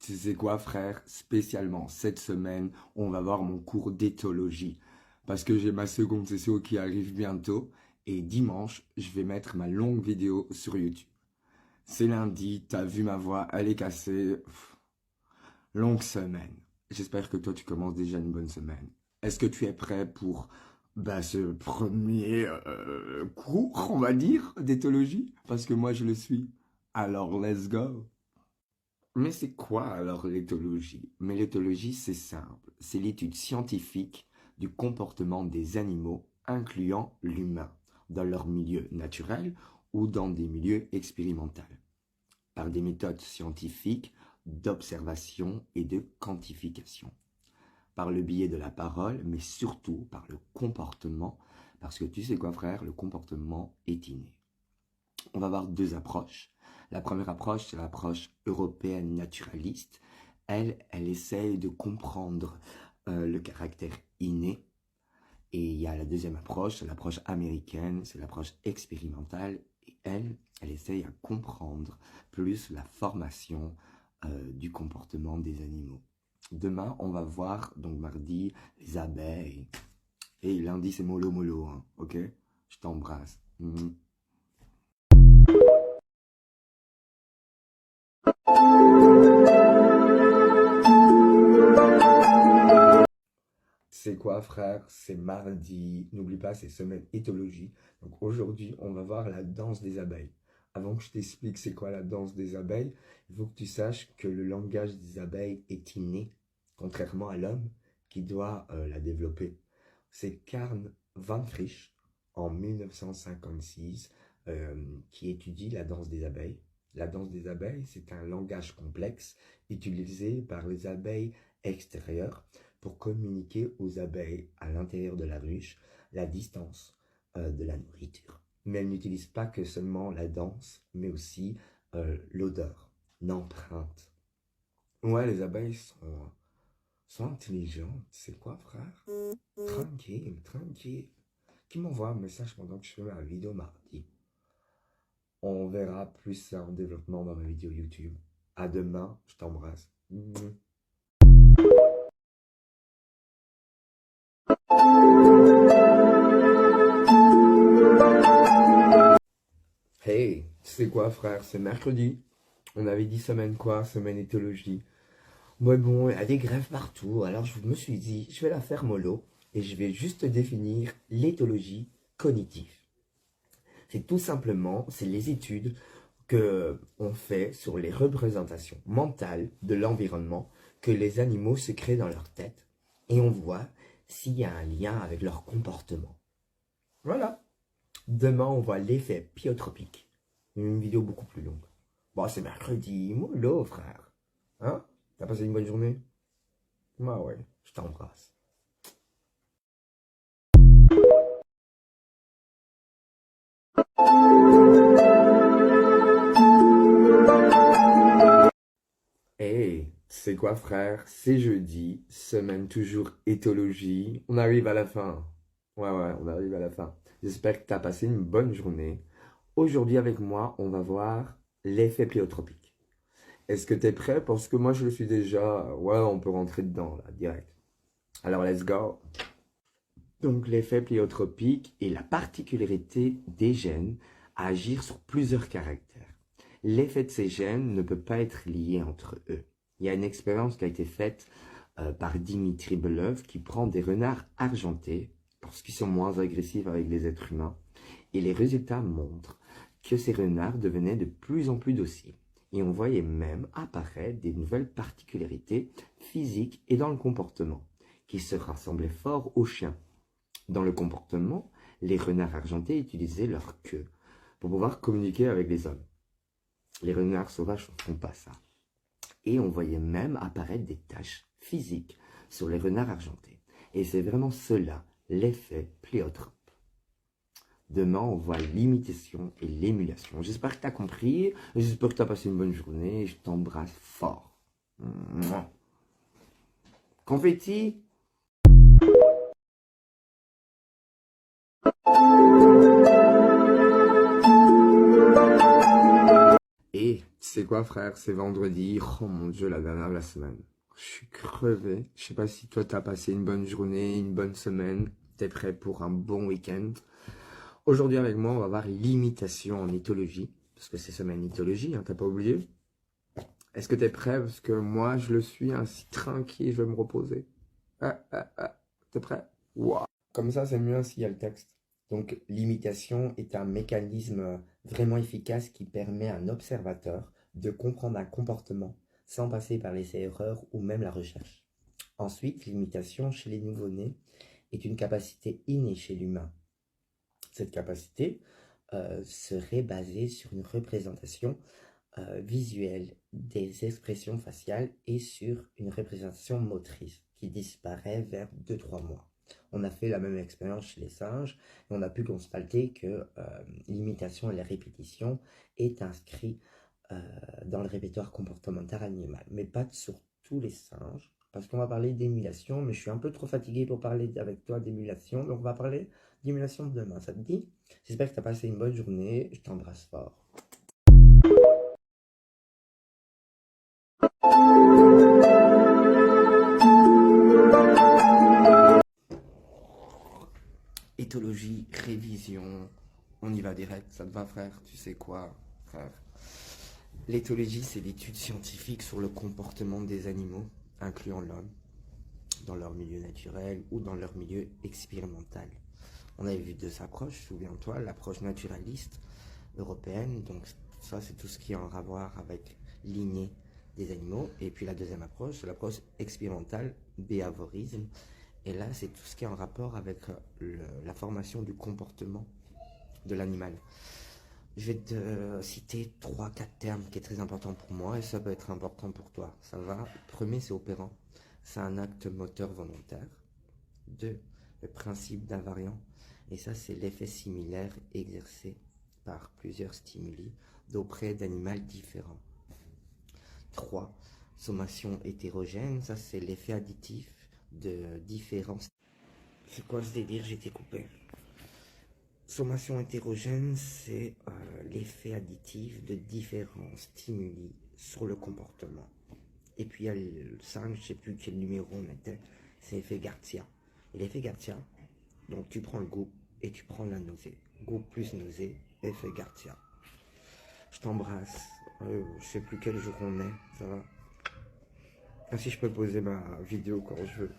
Tu sais quoi, frère? Spécialement cette semaine, on va voir mon cours d'éthologie. Parce que j'ai ma seconde session qui arrive bientôt. Et dimanche, je vais mettre ma longue vidéo sur YouTube. C'est lundi, t'as vu ma voix, elle est cassée. Longue semaine. J'espère que toi, tu commences déjà une bonne semaine. Est-ce que tu es prêt pour ce premier cours, on va dire, d'éthologie? Parce que moi, je le suis. Alors, let's go! Mais c'est quoi alors l'éthologie? Mais l'éthologie, c'est simple. C'est l'étude scientifique du comportement des animaux, incluant l'humain, dans leur milieu naturel ou dans des milieux expérimentaux, par des méthodes scientifiques d'observation et de quantification, par le biais de la parole, mais surtout par le comportement, parce que tu sais quoi, frère, le comportement est inné. On va voir deux approches. La première approche, c'est l'approche européenne naturaliste. Elle essaye de comprendre le caractère inné. Et il y a la deuxième approche, c'est l'approche américaine, c'est l'approche expérimentale. Et elle essaye à comprendre plus la formation du comportement des animaux. Demain, on va voir, donc mardi, les abeilles. Et lundi, c'est mollo mollo, hein, ok? Je t'embrasse. C'est quoi, frère? C'est mardi. N'oublie pas, c'est semaine éthologie. Donc aujourd'hui, on va voir la danse des abeilles. Avant que je t'explique c'est quoi la danse des abeilles, il faut que tu saches que le langage des abeilles est inné, contrairement à l'homme qui doit la développer. C'est Karl van Frisch, en 1956, qui étudie la danse des abeilles. La danse des abeilles, c'est un langage complexe utilisé par les abeilles extérieures pour communiquer aux abeilles à l'intérieur de la ruche la distance de la nourriture. Mais elles n'utilisent pas que seulement la danse, mais aussi l'odeur, l'empreinte. Ouais, les abeilles sont intelligentes. C'est quoi, frère? Tranquille, tranquille. Qui m'envoie un message pendant que je fais ma vidéo mardi? On verra plus ça en développement dans ma vidéo YouTube. À demain, je t'embrasse. Hey, tu sais quoi, frère? C'est mercredi. On avait dit semaine quoi? Semaine éthologie. Ouais, bon, il y a des grèves partout. Alors je me suis dit, je vais la faire mollo et je vais juste définir l'éthologie cognitive. C'est tout simplement, c'est les études que on fait sur les représentations mentales de l'environnement que les animaux se créent dans leur tête et on voit s'il y a un lien avec leur comportement. Voilà. Demain, on voit l'effet pyotropique. Une vidéo beaucoup plus longue. Bon, c'est mercredi, mollo, frère. Hein? T'as passé une bonne journée? Bah ouais, je t'embrasse. Hey, c'est quoi, frère? C'est jeudi, semaine toujours éthologie. On arrive à la fin. Ouais, on arrive à la fin. J'espère que tu as passé une bonne journée. Aujourd'hui, avec moi, on va voir l'effet pléotropique. Est-ce que tu es prêt? Parce que moi, je le suis déjà. Ouais, on peut rentrer dedans, là, direct. Alors, let's go. Donc, l'effet pléotropique est la particularité des gènes à agir sur plusieurs caractères. L'effet de ces gènes ne peut pas être lié entre eux. Il y a une expérience qui a été faite par Dimitri Belov qui prend des renards argentés parce qu'ils sont moins agressifs avec les êtres humains. Et les résultats montrent que ces renards devenaient de plus en plus dociles. Et on voyait même apparaître des nouvelles particularités physiques et dans le comportement qui se rassemblaient fort aux chiens. Dans le comportement, les renards argentés utilisaient leur queue pour pouvoir communiquer avec les hommes. Les renards sauvages ne font pas ça. Et on voyait même apparaître des taches physiques sur les renards argentés. Et c'est vraiment cela, l'effet pléotrope. Demain, on voit l'imitation et l'émulation. J'espère que tu as compris. J'espère que tu as passé une bonne journée. Je t'embrasse fort. Confetti. Et c'est quoi, frère? C'est vendredi. Oh mon Dieu, la dernière de la semaine. Je suis crevé. Je sais pas si toi, t'as passé une bonne journée, une bonne semaine. T'es prêt pour un bon week-end. Aujourd'hui, avec moi, on va voir l'imitation en éthologie. Parce que c'est semaine éthologie, hein, t'as pas oublié? Est-ce que t'es prêt? Parce que moi, je le suis ainsi tranquille, je vais me reposer. T'es prêt? Wow. Comme ça, c'est mieux s'il y a le texte. Donc, l'imitation est un mécanisme vraiment efficace qui permet à un observateur de comprendre un comportement sans passer par les erreurs ou même la recherche. Ensuite, l'imitation chez les nouveau-nés est une capacité innée chez l'humain. Cette capacité serait basée sur une représentation visuelle des expressions faciales et sur une représentation motrice qui disparaît vers 2-3 mois. On a fait la même expérience chez les singes et on a pu constater que l'imitation et la répétition est inscrit dans le répertoire comportemental animal, mais pas sur tous les singes, parce qu'on va parler d'émulation, mais je suis un peu trop fatigué pour parler avec toi d'émulation, donc on va parler d'émulation demain, ça te dit? J'espère que tu as passé une bonne journée, je t'embrasse fort. Éthologie, révision, on y va direct, ça te va frère? Tu sais quoi, frère? L'éthologie, c'est l'étude scientifique sur le comportement des animaux, incluant l'homme, dans leur milieu naturel ou dans leur milieu expérimental. On avait vu deux approches, souviens-toi, l'approche naturaliste européenne, donc ça c'est tout ce qui a en rapport avec l'inné des animaux, et puis la deuxième approche, c'est l'approche expérimentale, behaviorisme, et là c'est tout ce qui est en rapport avec la formation du comportement de l'animal. Je vais te citer 3-4 termes qui est très important pour moi et ça peut être important pour toi. Ça va? Le premier, c'est opérant. C'est un acte moteur volontaire. 2. Le principe d'invariant. Et ça, c'est l'effet similaire exercé par plusieurs stimuli d'auprès d'animaux différents. 3. Sommation hétérogène. Ça, c'est l'effet additif de différents... C'est quoi ce délire? J'ai été coupé. Sommation hétérogène, c'est l'effet additif de différents stimuli sur le comportement. Et puis il y a le 5, je ne sais plus quel numéro on était, c'est l'effet Garcia. Et l'effet Garcia, donc tu prends le goût et tu prends la nausée. Goût plus nausée, effet Garcia. Je t'embrasse, je ne sais plus quel jour on est, ça va. Ainsi je peux poser ma vidéo quand je veux.